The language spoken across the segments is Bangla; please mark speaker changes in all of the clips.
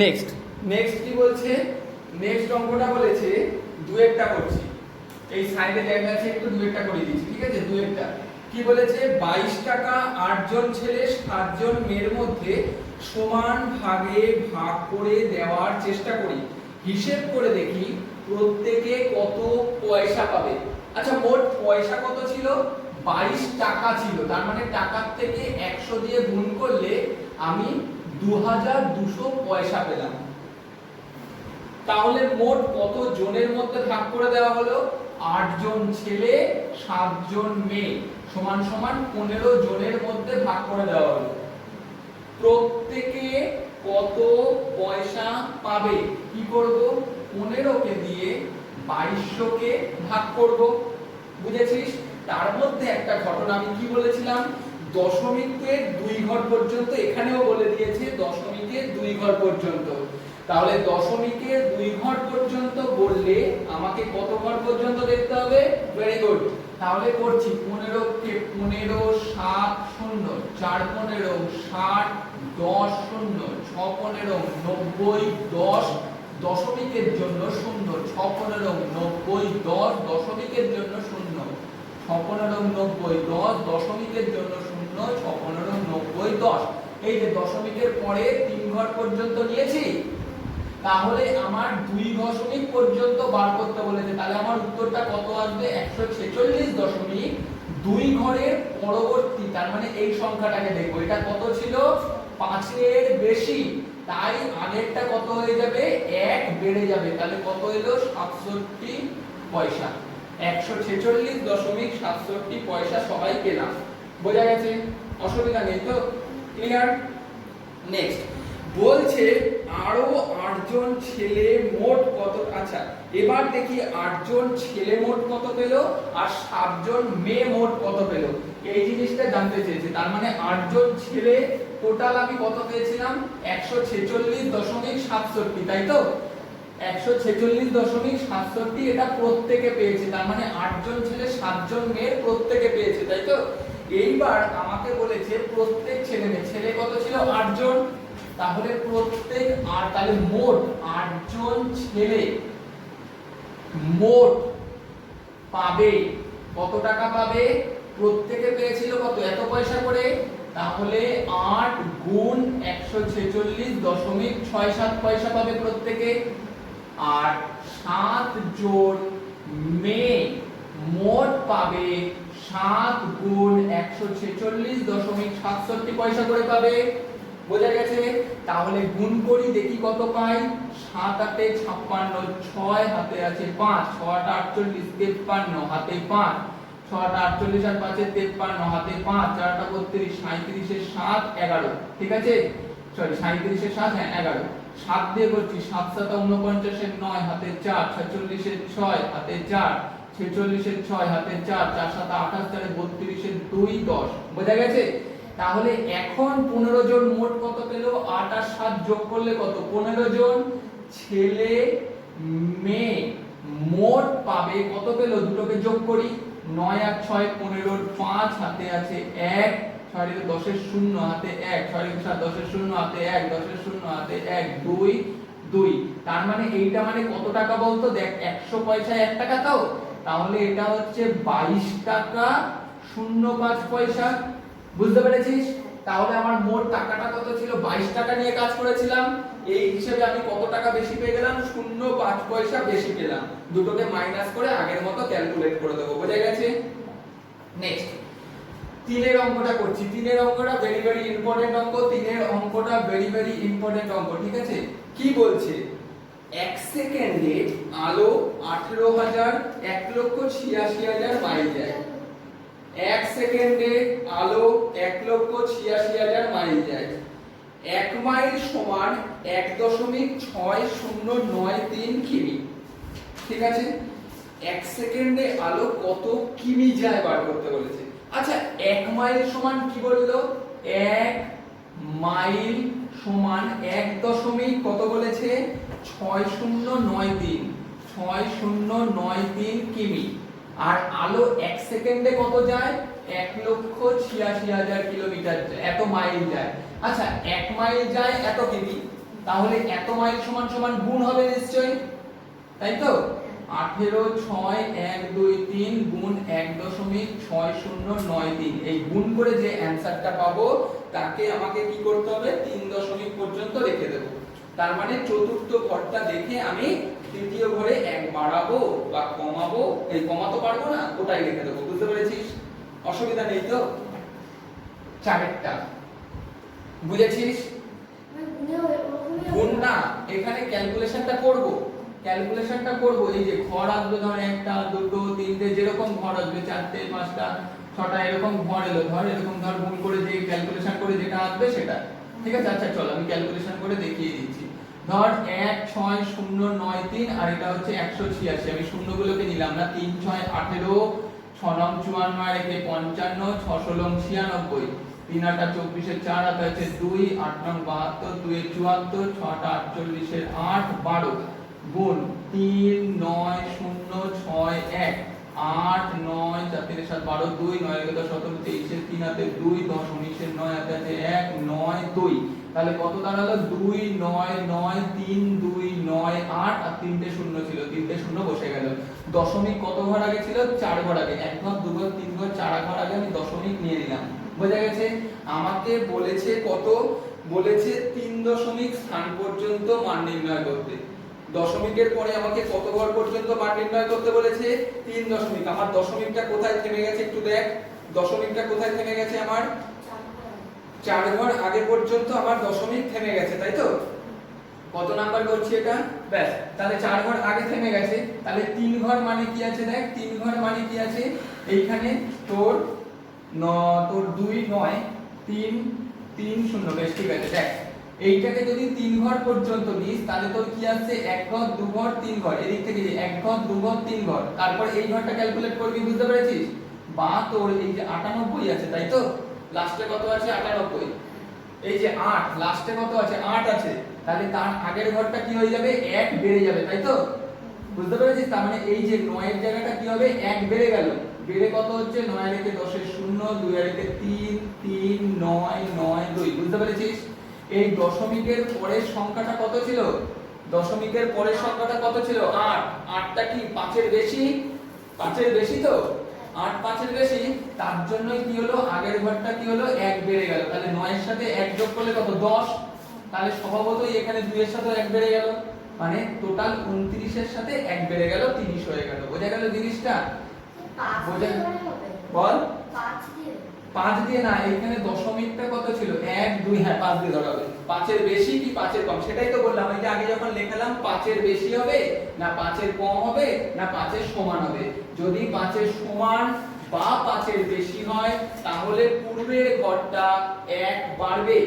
Speaker 1: নেক্সট নেক্সট কি বলছে, নেক্সট অঙ্কটা বলেছে দুয়েরটা করছি, এই সাইডে জায়গা আছে একটু দুয়েরটা করে দিচ্ছি, ঠিক আছে। দুয়েরটা কি বলেছে, 22 টাকা 8 জন ছেলে 7 জন মেয়ের মধ্যে সমান ভাগে ভাগ করে দেওয়ার চেষ্টা করি, হিসেব করে দেখি প্রত্যেকে কত পয়সা পাবে। আচ্ছা, মোট পয়সা কত ছিল, 22 টাকা ছিল, তার মানে টাকার থেকে 100 দিয়ে গুণ করলে আমি 2200 পয়সা পেলাম। তাহলে মোট কত জনের মধ্যে ভাগ করে দেওয়া হলো, 8 জন ছেলে 7 জন মেয়ে সমান সমান 15 জনের মধ্যে ভাগ করে দেওয়া হলো। প্রত্যেকে কত পয়সা পাবে, কি করব, 15 কে দিয়ে 2200 কে ভাগ করব, বুঝেছিস। তার মধ্যে একটা ঘটনা আমি কি বলেছিলাম, দশমিকের 2 ঘর পর্যন্ত, এখানেও বলে দিয়েছে দশমিকের 2 ঘর পর্যন্ত। তাহলে দশমিকের 2 ঘর পর্যন্ত বললে আমাকে কত ঘর পর্যন্ত দেখতে হবে, ভেরি গুড। তাহলে করছি 15 কে 15 7 0 4 15 60 10 0 6 15 90 10 দশমিকের জন্য 0 6 15 90 10 দশমিকের জন্য 0 6 15 90 10 দশমিকের জন্য 0 6 15 90 10। এই যে দশমিকের পরে 3 ঘর পর্যন্ত নিয়েছি, তাহলে আমার 2 দশমিক পর্যন্ত বার করতে বলেছে। তাহলে আমার উত্তরটা কত আসবে, 146.2 ঘরের পরবর্তী, তার মানে এই সংখ্যাটাকে দেখবো, এটা কত ছিল, 5 এর বেশি, তাই আগেরটা কত হয়ে যাবে, 1 বেড়ে যাবে, তাহলে কত এলো, 67 পয়সা। 146.67 পয়সা সবাই পেলাম, বোঝা গেছে, অসুবিধা নেই তো, ক্লিয়ার। নেক্সট বলছে আরো 8 জন ছেলে মোট কত, আচ্ছা এবার দেখি 8 জন ছেলে মোট কত পেল আর 7 জন মেয়ে মোট কত পেল, এই জিনিসটা জানতে চেয়েছে। তার মানে 8 জন ছেলে টোটাল আমি কত পেয়েছিলাম, 146.67, তাই তো, 146.67 এটা প্রত্যেকে পেয়েছে, তার মানে 8 জন ছেলে 7 জন মেয়ে প্রত্যেকে পেয়েছে, তাই তো। এইবার আমাকে বলেছে প্রত্যেক ছেলে মেয়ে, ছেলে কত ছিল, 8 জন, তাহলে প্রত্যেক 8, তাহলে মোট 8 জন ছেলে মোট পাবে কত টাকা পাবে, প্রত্যেকে পেয়েছিল কত, এত পয়সা করে, তাহলে 8 গুণ 146.67 পয়সা পাবে প্রত্যেকে। আর 7 জন মেয়ে মোট পাবে 7 গুণ 146.67 পয়সা করে পাবে, বোঝা গেছে। তাহলে গুণ করি দেখি কত পাই, 7 8 56, 6 হাতে আছে 5, 6 8 48, 53 হাতে 5, 6 8 48 আর 5 53 হাতে 5, 4 8 32, 37 এর 7 11, ঠিক আছে, সরি 37 এর 7, হ্যাঁ 11, 7 দিয়ে করছি, 7 7 49 এর 9 হাতে 4, 46 এর 6 হাতে 4, 46 এর 6 হাতে 4, 4 7 28, 4 32 এর 2 10, বোঝা গেছে। তাহলে এখন 15 জন মোট কত পেল, 8 আর 7 যোগ করলে কত, 15 জন ছেলে মেয়ে মোট পাবে কত পেল, দুটোকে যোগ করি, 9 আর 6 15, 5 হাতে আছে 1, 6 এর 10 এর 0 হাতে 1, 6 এর 7 10 এর 0 হাতে 1, 10 এর 0 হাতে 1, 2 2। তার মানে এইটা মানে কত টাকা বলতো, দেখ 100 পয়সায় 1 টাকা, তো তাহলে এটা হচ্ছে 22 টাকা 05 পয়সা, বুঝতে পেরেছিস। তাহলে আমার মোট টাকাটা কত ছিল, 22 টাকা নিয়ে কাজ করেছিলাম, এই হিসেবে আমি কত টাকা বেশি পেয়ে গেলাম, 05 পয়সা বেশি পেলাম, দুটোকে মাইনাস করে আগের মতো ক্যালকুলেট করে দেবো, বোঝা গেছে। নেক্সট 3 এর অঙ্কটা করছি, 3 এর অঙ্কটা ভেরি ভেরি ইম্পর্টেন্ট অঙ্ক, 3 এর অঙ্কটা ভেরি ভেরি ইম্পর্টেন্ট অঙ্ক, ঠিক আছে। কি বলছে, 1 সেকেন্ডে আলো 18,000 1,86,000 মাইল যায়, 1 সেকেন্ডে আলো 1,86,000 মাইল যায়, 1 মাইল সমান 1.6093 কিমি, ঠিক আছে। 1 সেকেন্ডে আলো কত কিমি যায় বার করতে বলেছে। আচ্ছা 1 মাইল সমান কি বললো, 1 মাইল সমান 1 দশমিক কত বলেছে, 6093 কিমি, আর আলো 1 সেকেন্ডে কত যায়, 1,86,000 কিলোমিটার, এত মাইল যায়। আচ্ছা 1 মাইল যায় এত কিমি, তাহলে এত মাইল সমান সমান গুণ হবে নিশ্চয়ই, তাই তো? 18 6 1 2 3 গুণ 1.6093। এই গুণ করে যে অ্যানসারটা পাবো তাকে আমাকে কি করতে হবে, 3 দশমিক পর্যন্ত রেখে দেব। তার মানে চতুর্থ ঘরটা দেখে আমি তৃতীয় ঘরে 1 বাড়াবো বা কমাবো, এই কমাতে পারবো না, ওটাই রেখে দেব। বুঝতে পেরেছিস? অসুবিধা নেই তো? চারেরটা বুঝেছিস? গুণ না, এখানে ক্যালকুলেশনটা করব। এই যে ঘর আসবে, ধর একটা দুটো তিনটে যেরকম ঘর আসবে, চারটে পাঁচটা ছটা এরকম ঘর এলো, ধর এরকম ধর গুণ করে যে ক্যালকুলেশন করে যেটা আসবে সেটা। ঠিক আছে? আচ্ছা চল আমি ক্যালকুলেশন করে দেখিয়ে দিচ্ছি। ধর 1 6 0 9 3 আর এটা হচ্ছে 186। আমি শূন্যগুলোকে নিলাম না, 3 6 18, 6 9 54 আর একে 55, 6 16 96, 3 8 24 এর 4 হাতে আছে 2, 8 9 72, 2 এ 74, 6 8 48 এর 8 12 গুণ 3 9 0 6 1 8 9 4 3 7 12 2 9 10 17 23 এর 3 হাতে 2 10 19 এর 9 হাতে আছে 1 9 2। তাহলে কত দাঁড়ালো? 2 9 9 3 2 9 8 আর তিনটে শূন্য ছিল, তিনটে শূন্য বসে গেল। দশমিক কত ঘর আগে ছিল? 4 ঘর আগে। 1 ঘর 2 ঘর 3 ঘর 4 ঘর আগে আমি দশমিক নিয়ে নিলাম। বোঝা গেছে? আমাকে বলেছে কত? বলেছে 3 দশমিক স্থান পর্যন্ত মান নির্ণয় করতে। দশমিকের পরে আমাকে কত ঘর পর্যন্ত মান নির্ণয় করতে বলেছে? 3 দশমিক। আমার দশমিকটা কোথায় থেমে গেছে একটু দেখ। দশমিকটা কোথায় থেমে গেছে আমার? 4 ঘর আগে পর্যন্ত আমার দশমিক থেমে গেছে, তাই তো? কত নাম্বার করছি এটা? ব্যাস, তাহলে 4 ঘর আগে থেমে গেছে। তাহলে 3 ঘর মানে কি আছে দেখ, 3 ঘর মানে কি আছে? এইখানে তোর 2 9 3 3 0। বেশ ঠিক আছে, দেখ এইটাকে যদি 3 ঘর পর্যন্ত নিস তাহলে তোর কি আসছে? 1 ঘর 2 ঘর 3 ঘর। এদিক থেকে যে 1 ঘর 2 ঘর 3 ঘর, তারপর এই ঘরটা ক্যালকুলেট করবি। বুঝতে পেরেছিস? বা তোর এই যে 98 আছে, তাই তো? লাস্টে কত আছে? 98। এই যে 8 লাস্টে কত আছে? 8 আছে। তাহলে তার আগের ঘরটা কি হয়ে যাবে? 1 বেড়ে যাবে, তাই তো? বুঝতে পেরেছিস? তার মানে এই যে 9 এর জায়গাটা কি হবে? 1 বেড়ে গেল। বেড়ে কত হচ্ছে? 9 এর একে 10 এর 0, 2 এর একে 3 3 9 9 2। বুঝতে পেরেছিস? এই দশমিকের পরের সংখ্যাটা কত ছিল? দশমিকের পরের সংখ্যাটা কত ছিল? 8। 8টা কি 5 এর বেশি? 5 এর বেশি তো? 8 5 এর বেশি, তার জন্য কি হলো? আগের ঘরটা কি হলো? 1 বেড়ে গেল। তাহলে 9 এর সাথে 1 যোগ করলে কত? 10। তাহলে স্বভাবতই এখানে 2 এর সাথে 1 বেড়ে গেল, মানে টোটাল 29 এর সাথে 1 বেড়ে গেল, 30 হয়ে গেল। বোঝা গেল জিনিসটা? বোঝা বল? 5 দিয়ে না, এখানে দশমিকটা কত ছিল? 1 2, হ্যাঁ 5 দিয়ে ধরা হবে। 5 এর বেশি কি 5 এর কম? সেটাই তো বললাম। এই যে আগে যখন লেখালাম 5 এর বেশি হবে না 5 এর কম হবে না 5 এর সমান হবে। যদি 5 এর সমান বা 5 এর বেশি হয় তাহলে পূর্বের ঘরটা 1 বাড়বে।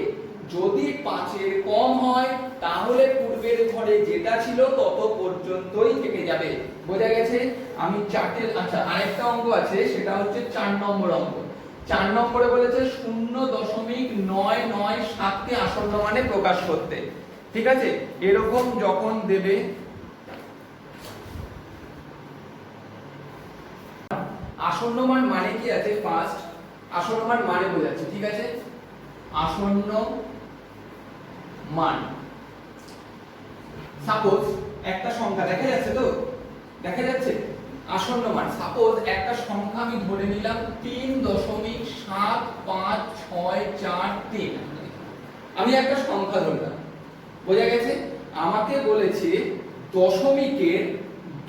Speaker 1: যদি 5 এর কম হয় তাহলে পূর্বের ঘরে যেটা ছিল তত পর্যন্তই থেকে যাবে। বোঝা গেছে? আমি চারটে, আচ্ছা আরেকটা অঙ্ক আছে, সেটা হচ্ছে 4 নম্বর অঙ্ক। 4 নম্বরে বলেছে 0.997 কে আসন্ন মানে প্রকাশ করতে। ঠিক আছে? এরকম যখন দেবে, আসন্ন মান মানে কি আছে? ফার্স্ট আসন্ন মান মানে বোঝাচ্ছে। ঠিক আছে? আসন্ন মান, সাপোজ একটা সংখ্যা দেখা যাচ্ছে তো? দেখা যাচ্ছে আসন্ন মান। সাপোজ একটা সংখ্যা আমি ধরে নিলাম 3.756443। আমি একটা সংখ্যা ধরলাম। বোঝা গেছে? আমাকে বলেছে দশমিকের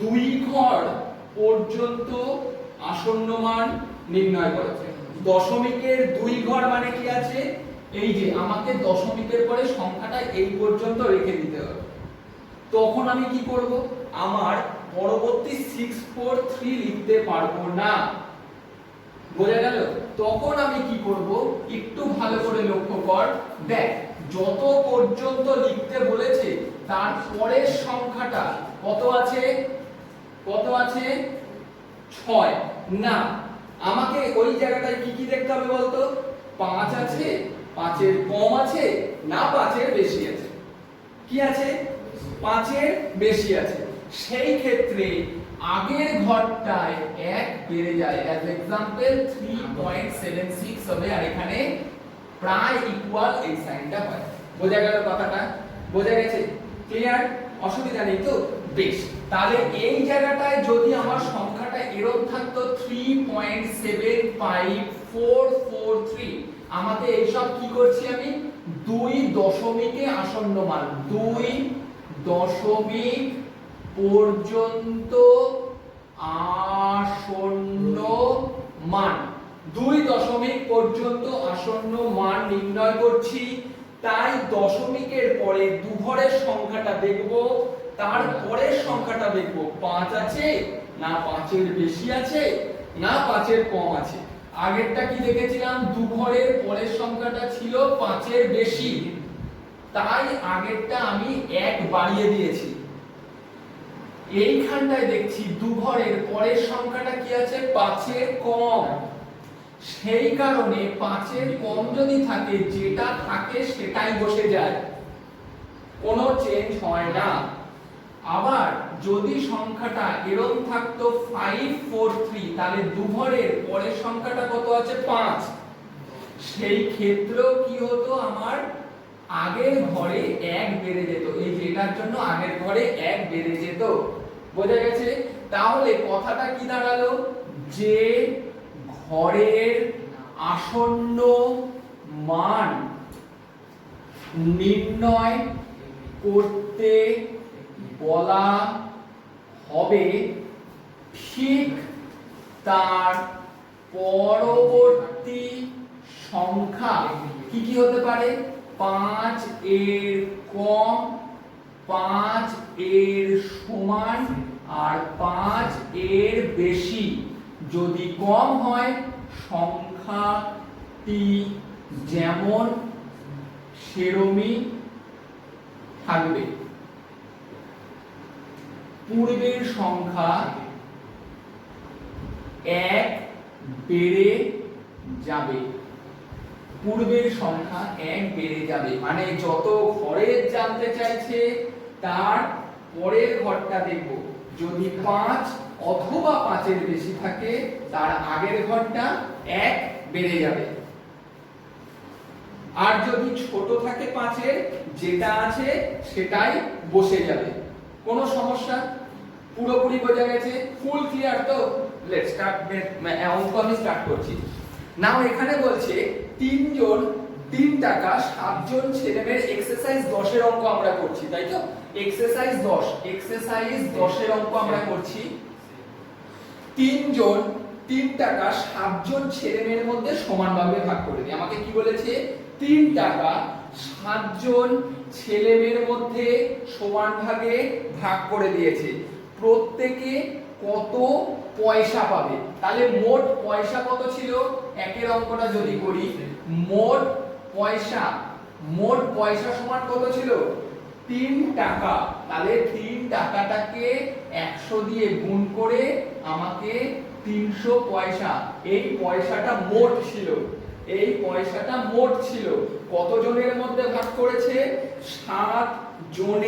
Speaker 1: 2 ঘর পর্যন্ত আসন্ন মান নির্ণয় করেছে। দশমিকের 2 ঘর মানে কি আছে? এই যে আমাকে দশমিকের পরে সংখ্যাটা এই পর্যন্ত রেখে দিতে হবে। তখন আমি কি করব? আমার পরবর্তী 643 লিখতে পারবো না। বোঝা গেল? তখন আমি কি করব? একটু ভালো করে লক্ষ্য কর। দেখ, যত পর্যন্ত লিখতে বলেছে তার পরের সংখ্যাটা কত আছে? কত আছে? 6 না। আমাকে ওই জায়গাটায় কি কি দেখতে হবে বলতো? 5 আছে, 5 এর কম আছে না 5 এর বেশি আছে? কি আছে? 5 এর বেশি আছে। সেই ক্ষেত্রে আগের ঘরটায় 1 বেড়ে যায়। অ্যাজ एग्जांपल 3.76 হবে, আর এখানে প্রায় ইকুয়াল এই সাইনটা হয়। বোঝা গেল কথাটা? বোঝা গেছে? ক্লিয়ার? অসুবিধা নেই তো? বেশ, তাহলে এই জায়গাটায় যদি আমার সংখ্যাটা এরকম থাকতো 3.75443, আমাকে এইসব কি করছি আমি? 2 দশমিকে আসন্ন মান, 2 দশমিক পর্যন্ত আসন্ন মান, 2 দশমিক পর্যন্ত আসন্ন মান নির্ণয় করছি। তাই দশমিকের পরে দুঘরের সংখ্যাটা দেখব, তার পরের সংখ্যাটা দেখব 5 আছে না 5-এর বেশি আছে না 5-এর কম আছে। আগেরটা কি দেখেছিলাম? দুঘরের পরের সংখ্যাটা ছিল 5-এর বেশি, তাই আগেরটা আমি 1 বাড়িয়ে দিয়েছি। এইখানটায় দেখছি দুঘরের পরের সংখ্যাটা কি আছে? 5-এর কম, সেই কারণে 5-এর কম যদি থাকে, যেটা থাকে সেটাই বসে যায়, কোনো চেঞ্জ হয় না। আবার যদি সংখ্যাটা এরকম থাকতো 543, তাহলে দুঘরের পরের সংখ্যাটা কত আছে? 5, সেই ক্ষেত্রেও কি হতো? আমার আগের ঘরে 1 বেড়ে যেত, এই যে এটার জন্য আগের ঘরে 1 বেড়ে যেত। বোঝা গেছে? তাহলে কথাটা কি দাঁড়ালো? যে ঘরের আসন্ন মান নির্ণয় করতে বলা হবে, ঠিক তার পরবর্তী সংখ্যা কি কি হতে পারে? 5 এর কম, 5 এর সমান আর 5 এর বেশি। যদি কম হয়, সংখ্যাটি যেমন সেরমই থাকবে, পূর্বের সংখ্যা 1 বেড়ে যাবে, পূর্বের সংখ্যা 1 বেড়ে যাবে, মানে যত ঘরের জানতে চাইছে তার পরের ঘরটা দেখব, যদি 5 অথবা 5-এর বেশি থাকে, তার আগের ঘরটা 1 বেড়ে যাবে। আর যদি ছোট থাকে 5-এর, যেটা আছে সেটাই বসে যাবে। কোনো সমস্যা? পুরোপুরি বোঝা গেছে? ফুল ক্লিয়ার তো? Let's start. অঙ্ক আমি স্টার্ট করছি। নাও এখানে বলছে 3 টাকা 7 জন ছেলেমেয়ের এক্সারসাইজ 10 এর অঙ্ক আমরা করছি, তাই তো? এক্সারসাইজ 10 এর অঙ্ক আমরা করছি। 3 টাকা 7 জন ছেলেমেয়ের মধ্যে সমানভাবে ভাগ করে দিই। আমাকে কি বলেছে? 3 টাকা 7 জন ছেলেমেয়ের মধ্যে সমান ভাগে ভাগ করে দিয়েছে, প্রত্যেকে কত পয়সা পাবে? তাহলে মোট পয়সা কত ছিল? একের অঙ্কটা যদি করি, মোট পয়সা সমান কত ছিল? 3 টাকা। তাহলে 3 টাকাটাকে 100 দিয়ে গুণ করে আমাকে 300 পয়সা, এই পয়সাটা মোট ছিল, এই পয়সাটা মোট ছিল। কতজনের মধ্যে ভাগ করেছে? 7 জন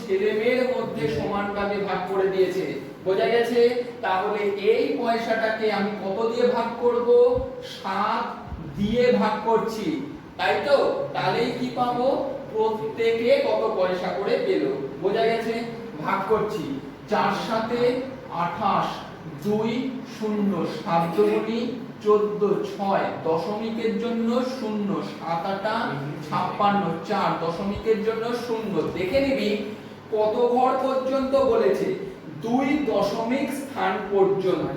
Speaker 1: ছেলে মেয়ের মধ্যে সমানভাবে ভাগ করে দিয়েছে। বোঝা গেছে? তাহলে এই পয়সাটাকে আমি কত দিয়ে ভাগ করব? 7 দিয়ে ভাগ করছি, তাই তো? তাহলেই কি পাবো? প্রত্যেকে কত পয়সা করে পেল। বোঝা গেছে? ভাগ করছি। 4 সাথে 28, 2 0, 7 দুগুণী 14, 6 দশমিকের জন্য 0, 7 8 56, 4 দশমিকের জন্য 0। দেখে নিবি কত ঘর পর্যন্ত বলেছে? 2 দশমিক স্থান পর্যন্ত।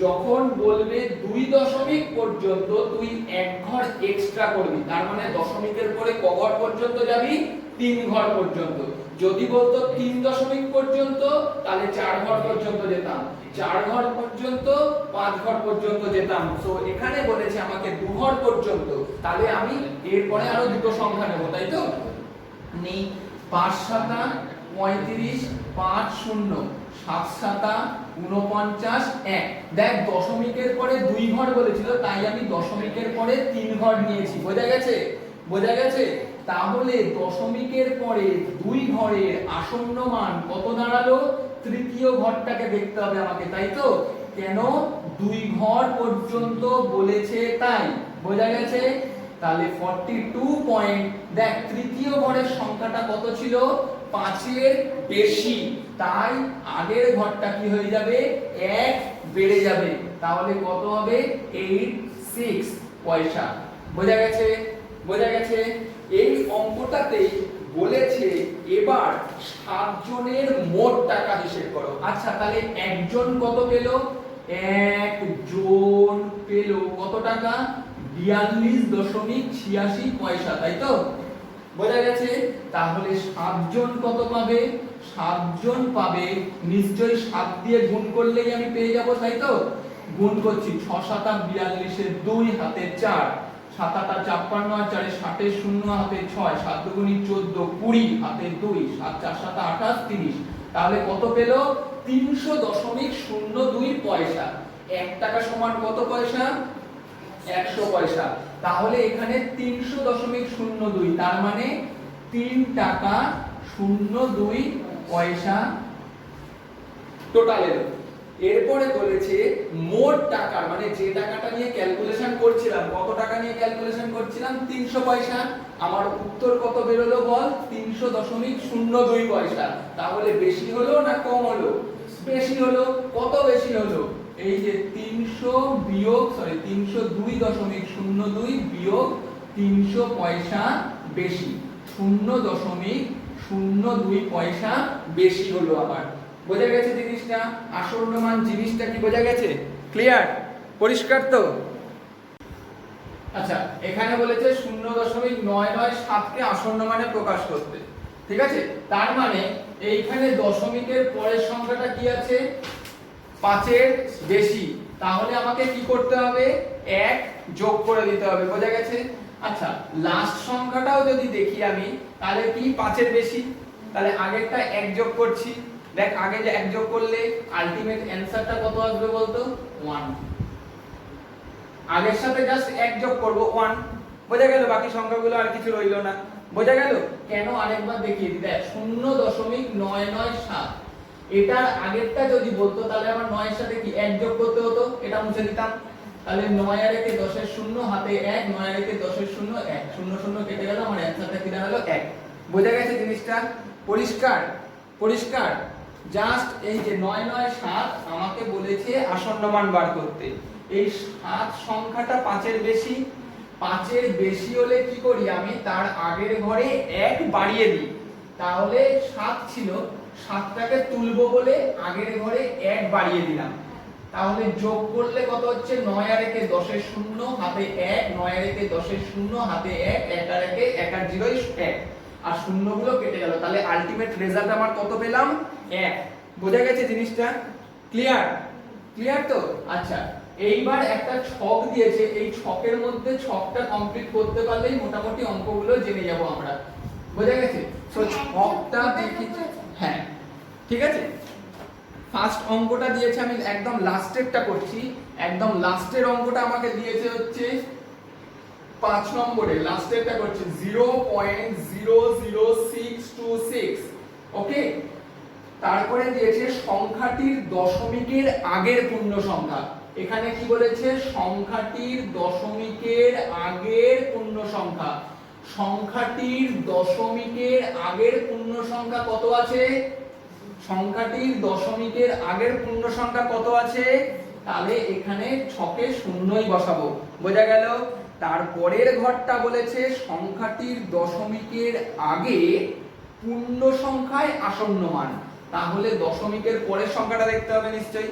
Speaker 1: যখন বলবে 2 দশমিক পর্যন্ত, তুই 1 ঘর এক্সট্রা করবি, তার মানে দশমিকের পরে ক ঘর পর্যন্ত যাবি? 3 ঘর পর্যন্ত। যদি বলতো 3 দশমিক পর্যন্ত, তাহলে 4 ঘর পর্যন্ত যেতাম, 4 ঘর পর্যন্ত 5 ঘর পর্যন্ত যেতাম। সো এখানে বলেছে আমাকে 2 ঘর পর্যন্ত, তাহলে আমি এরপরে আরো দুটো সংখ্যা নেব, তাই তো? নি 5 7 35, 5 0, 7 7 49, 1। দেখ দশমিকের পরে 2 ঘর বলেছিল, তাই আমি দশমিকের পরে 3 ঘর নিয়েছি। বোঝা গেছে? বোঝা গেছে? তাহলে দশমিকের পরে 2 ঘরের আসন্ন মান কত দাঁড়ালো? তৃতীয় ঘরটাকে দেখতে হবে আমাকে, তাই তো? কেন? 2 ঘর পর্যন্ত বলেছে তাই। বোঝা গেছে? তাহলে 42 পয়েন্ট। দেখ তৃতীয় ঘরের সংখ্যাটা কত ছিল, 5 এর বেশি, তাই আগের ঘরটা কি হয়ে যাবে, 1 বেড়ে যাবে, তাহলে কত হবে 86 পয়সা। বোঝা গেছে, বোঝা গেছে। এই অঙ্কটাতে বলেছে এবার 7 জনের মোট টাকা হিসেব করো। আচ্ছা তাহলে একজন কত পেল, একজন পেল কত টাকা, 42.86 পয়সা, তাই তো? বোঝা গেছে। তাহলে 7 জন কত পাবে, 7 জন পাবে নিশ্চয়ই 7 দিয়ে গুণ করলেই আমি পেয়ে যাব, তাই তো? গুণ করছি, 6 7 42 এর 2 হাতে 4, 7 8 56 আর 4 60 এর 0 হাতে 6, 7 2 14 20 হাতে 2, 7 4 7 28 30। তাহলে কত পেল, 300.02 পয়সা। 1 টাকা সমান কত পয়সা, 100 পয়সা। তাহলে এখানে 300.02, তার মানে 3 টাকা 02 পয়সা টোটাল এলো। এরপরে বলেছে মোট টাকা, মানে যে টাকাটা নিয়ে ক্যালকুলেশন করছিলাম, কত টাকা নিয়ে ক্যালকুলেশন করছিলাম, 300 পয়সা। আমার উত্তর কত বেরোলো বল, 300.02 পয়সা। তাহলে বেশি হলো না কম হলো, বেশি হলো। কত বেশি হলো, এই যে 302.02 বিয়োগ 300 পয়সা বেশি, 0.02 পয়সা বেশি হলো আমার। বোঝা গেছে জিনিসটা, আসন্ন মান জিনিসটা কি বোঝা গেছে, ক্লিয়ার, পরিষ্কার তো? আচ্ছা এখানে বলেছে 0.997 কে আসন্ন মানে প্রকাশ করতে, ঠিক আছে? তার মানে এইখানে দশমিকের পরের সংখ্যাটা কি আছে, 5 এর বেশি, তাহলে আমাকে কি করতে হবে, 1 যোগ করে দিতে হবে। বোঝা গেছে। আচ্ছা লাস্ট সংখ্যাটাও যদি দেখি আমি, তাহলে কি 5 এর বেশি, তাহলে আগেরটা 1 যোগ করছি। দেখ আগে যে 1 যোগ করলে আলটিমেট অ্যানসারটা কত আসবে বলতো, 1। আগের সাথে জাস্ট 1 যোগ করব, 1। বোঝা গেল, বাকি সংখ্যাগুলো আর কিছু রইলো না। বোঝা গেল কেন, আরেকবার দেখিয়ে দিই। দেখ 0.997, এটার আগেরটা যদি বলতো তাহলে আমার 9 এর সাথে কি 1 যোগ করতে হতো, এটা মুছে দিতাম। তাহলে 9 আর 1 এ 10 এর 0 হাতে 1, 9 আর 1 এ 10 এর 0 1, 0 0 কেটে গেল, আমার অ্যানসারটা কি দাঁড়ালো 1। বোঝা গেছে জিনিসটা, পরিষ্কার, পরিষ্কার। জাস্ট এই যে 997 আমাকে বলেছে আসন্ন মান বার করতে। এই 7 সংখ্যাটা 5 এর বেশি, 5 এর বেশি হলে কি করি আমি, তার আগের ঘরে 1 বাড়িয়ে দিই। তাহলে 7 ছিল, 7টাকে তুলবো বলে আগের ঘরে 1 বাড়িয়ে দিলাম। তাহলে যোগ করলে কত হচ্ছে, 9 আর 1 এ 10 এর 0 হাতে 1, 9 আর 1 এ 10 এর 0 হাতে 1, 1 আর 1 এ 1 আর 0 1, আর শূন্যগুলো কেটে গেল। তাহলে আলটিমেট রেজাল্ট আমার কত পেলাম, 1। বোঝা গেছে জিনিসটা, ক্লিয়ার, ক্লিয়ার তো? আচ্ছা এইবার একটা ছক দিয়েছে, এই ছকের মধ্যে ছকটা কমপ্লিট করতে পারলেই মোটামুটি অঙ্কগুলো জেনে যাব আমরা। বোঝা গেছে? সো ছকটা দেখি, হ্যাঁ ঠিক আছে। ফার্স্ট অঙ্কটা দিয়েছে, আমি একদম লাস্টেরটা করছি। একদম লাস্টের অঙ্কটা আমাকে দিয়েছে হচ্ছে 5 নম্বরে, লাস্টেরটা করছি 0.00626, ওকে। তারপরে দিয়েছে সংখ্যাটির দশমিকের আগের পূর্ণ সংখ্যা। এখানে কি বলেছে, সংখ্যাটির দশমিকের আগের পূর্ণ সংখ্যা। সংখ্যাটির দশমিকের আগের পূর্ণ সংখ্যা কত আছে, সংখ্যাটির দশমিকের আগের পূর্ণ সংখ্যা কত আছে, তাহলে এখানে ছকে শূন্যই বসাবো। বোঝা গেল। তারপরের ঘরটা বলেছে সংখ্যাটির দশমিকের আগে পূর্ণ সংখ্যায় আসন্ন মান। তাহলে দশমিকের পরের সংখ্যাটা দেখতে হবে নিশ্চয়ই।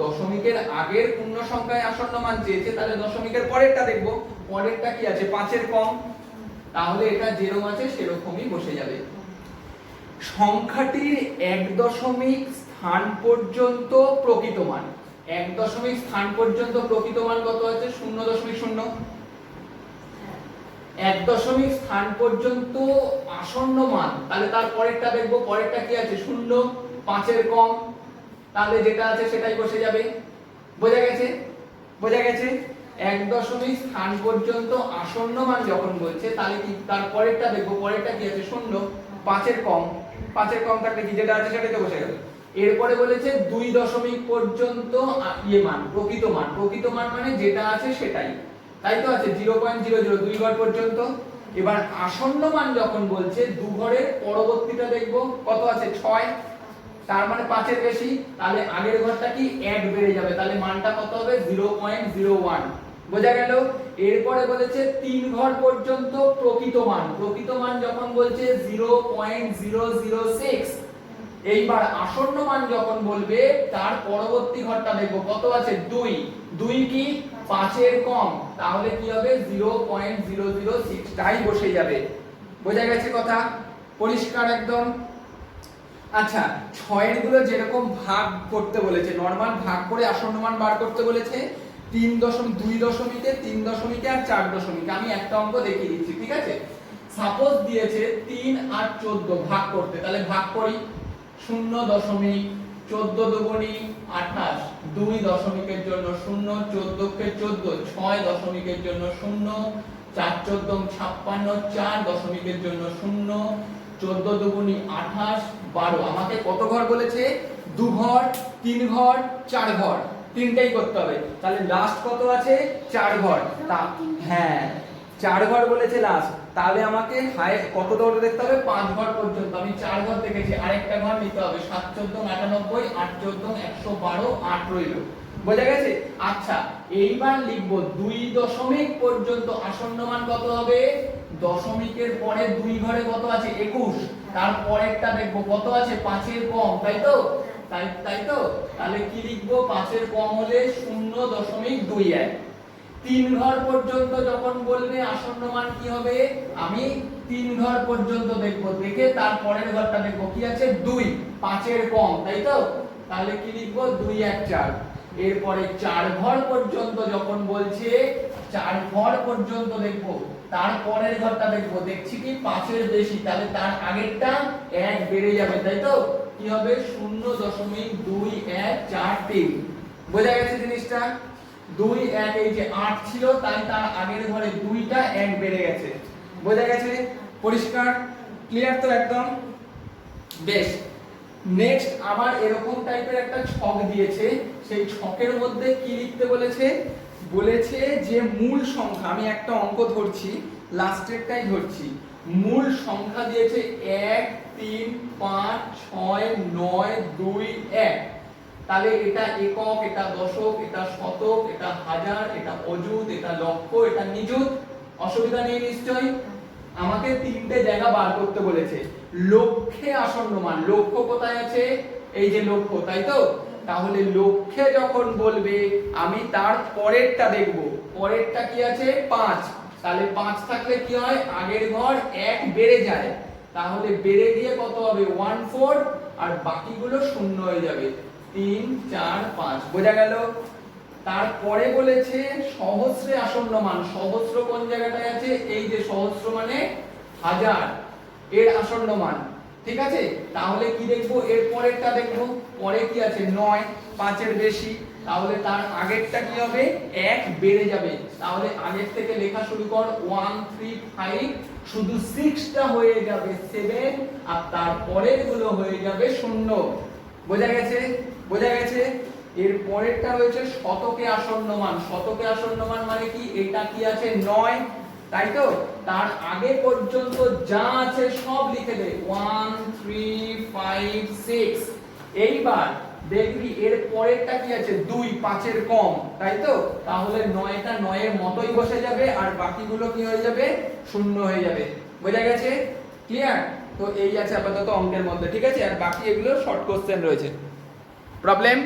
Speaker 1: দশমিকের আগের পূর্ণ সংখ্যায় আসন্ন মান চেয়েছে, তাহলে দশমিকের পরেরটা দেখব। পরেরটা কি আছে, 5 এর কম, তাহলে এটা যেরকম আছে সেরকমই বসে যাবে। সংখ্যাটির 1 দশমিক স্থান পর্যন্ত প্রকৃত মান, 1 দশমিক স্থান পর্যন্ত প্রকৃত মান কত আছে, 0.0। 1 দশমিক স্থান পর্যন্ত আসন্ন মান, তাহলে তার পরেরটা দেখব। পরেরটা কি আছে, 0, 5 এর কম, তাহলে যেটা আছে সেটাই বসে যাবে। বোঝা গেছে, বোঝা গেছে। 1 দশমিক স্থান পর্যন্ত আসন্ন মান যখন বলছে, তাহলে কি তার পরেরটা দেখব। পরেরটা কি আছে, 0, 5 এর কম, 5 এর কম থাকলে কি যেটা আছে সেটাই তো বসে গেল। এরপরে বলেছে 2 দশমিক পর্যন্ত মান, প্রকৃত মান। প্রকৃত মান মানে যেটা আছে সেটাই। তাই তো আছে 0.00 দুই ঘর পর্যন্ত। এবার আসন্ন মান যখন বলছে দু ঘরের পরবর্তীটা দেখব কত আছে 6, তার মানে 5 এর বেশি, তাহলে আগের ঘরটা কি 1 বেড়ে যাবে, তাহলে মানটা কত হবে 0.01। বোঝা গেল? এরপরে বলেছে 3 ঘর পর্যন্ত প্রকৃত মান যখন বলছে 0.006। এইবার আসন্ন মান যখন বলবে তার পরবর্তী ঘরটা দেখব কত আছে 2, 2 কি 5 এর কম, তাহলে কি হবে 0.006 টাই বসে যাবে। বোঝা গেছে কথা? পরিষ্কার একদম। আচ্ছা 6 এর গুলো যেরকম ভাগ করতে বলেছে, নরমাল ভাগ করে আসন্ন মান বার করতে বলেছে 3.2 দশমিকে, 3 দশমিকে আর 4 দশমিকে। আমি একটা অঙ্ক দেখিয়ে দিচ্ছি, ঠিক আছে? সাপোজ দিয়েছে 3 আর 14 ভাগ করতে, তাহলে ভাগ করি। 0.14 দুগুণী 28, 2 দশমিকের জন্য 0, 14 কে 14, 6 দশমিকের জন্য 0, 4 14 56, 4 দশমিকের জন্য 0, 14 দুগুণী 28, 12। আমাকে কত ঘর বলেছে? 2 ঘর, 3 ঘর, 4 ঘর, তিনটাই করতে হবে। তাহলে লাস্ট কত আছে? 4 ঘর। হ্যাঁ 4 ঘর বলেছে লাস্ট, তাহলে আমাকে কত দৌড়ে দেখতে হবে? 5 ঘর পর্যন্ত। আমি 4 ঘর দেখেছি, আরেকটা ঘর নিতে হবে। 7 14 98, 8 14 112, 8 রইল। বোঝা গেছে? আচ্ছা এইবার লিখবো 2 দশমিক পর্যন্ত আসন্ন মান কত হবে? দশমিকের পরে 2 ঘরে কত আছে? 21। তার পরেরটা দেখবো কত আছে? 5 এর কম, তাই তো? তাই তো? তাহলে কি লিখবো? 5 এর কম হলে 0.21। 3 ঘর পর্যন্ত যখন বলবে আসন্ন মান কি হবে? আমি 3 ঘর পর্যন্ত দেখব, দেখে তার পরের ঘরটা দেখব কি আছে 2, 5 এর কম, তাই তো? তাহলে কি লিখব? 2 1 4। এরপরে 4 ঘর পর্যন্ত যখন বলছে 4 ঘর পর্যন্ত দেখব, তার পরের ঘরটা দেখব, দেখছি কি 5 এর বেশি, তাহলে তার আগেরটা 1 বেড়ে যাবে, তাই তো? কি হবে? 0.2143। বোঝা গেছে জিনিসটা? 2 1 এই যে 8 ছিল, তাই তার আগের ঘরে 2টা 1 বেড়ে গেছে। বোঝা গেছে? পরিষ্কার? ক্লিয়ার তো একদম? বেশ। নেক্সট আবার এরকম টাইপের একটা ছক দিয়েছে, সেই ছকের মধ্যে কি লিখতে বলেছে? বলেছে যে মূল সংখ্যা, আমি একটা অঙ্ক ধরছি, লাস্টেরটাই ধরছি। মূল সংখ্যা দিয়েছে 1 3 5 6 9 2 1। তাহলে এটা একক, এটা দশক, এটা শতক, এটা হাজার, এটা অযুত, এটা লক্ষ, এটা নিযুত। অসুবিধা নেই নিশ্চয়ই? আমাকে 3টে জায়গা বার করতে বলেছে। লক্ষে আসন্ন মান, লক্ষ কোথায় আছে? এই যে লক্ষ, তাই তো? তাহলে লক্ষে যখন বলবে আমি তার পরেরটা দেখব, পরেরটা কি আছে? 5। তাহলে 5 থাকলে কি হয়? আগের ঘর 1 বেড়ে যায়, তাহলে বেড়ে গিয়ে কত হবে? 14, আর বাকিগুলো শূন্য হয়ে যাবে। 3 4 5। বোঝা গেল? তারপরে বলেছে সহস্রে আসন্ন মান। সহস্র কোন জায়গাটায় আছে? এই যে সহস্র মানে হাজার, এর আসন্ন মান। ঠিক আছে? তাহলে কি দেখবো? এর পরেরটা দেখবো, পরে কি আছে? 9, 5 এর বেশি, তাহলে তার আগেরটা কি হবে? 1 বেড়ে যাবে, তাহলে আগের থেকে লেখা শুরু কর। 1 3 5, শুধু 6টা হয়ে যাবে 7, আর তার পরের গুলো হয়ে যাবে 0। বোঝা গেছে? বোঝা গেছে? এর পরেরটা রয়েছে শতকে আসন্ন মান। শতকে আসন্ন মান মানে কি? এটা কি আছে? 9, তাই তো? তার আগে পর্যন্ত যা আছে সব লিখে দে। 1 3 5 6। এইবার দেখবি এর পরেরটা কি আছে? 2, 5 এর কম, তাই তো? তাহলে 9টা 9 এর মতোই বসে যাবে, আর বাকিগুলো কি হয়ে যাবে? শূন্য হয়ে যাবে। বোঝা গেছে? ক্লিয়ার? তো এই আছে আপাতত অঙ্কের মধ্যে, ঠিক আছে? আর বাকি এগুলো শর্ট কোশ্চেন রয়েছে। প্রবলেম?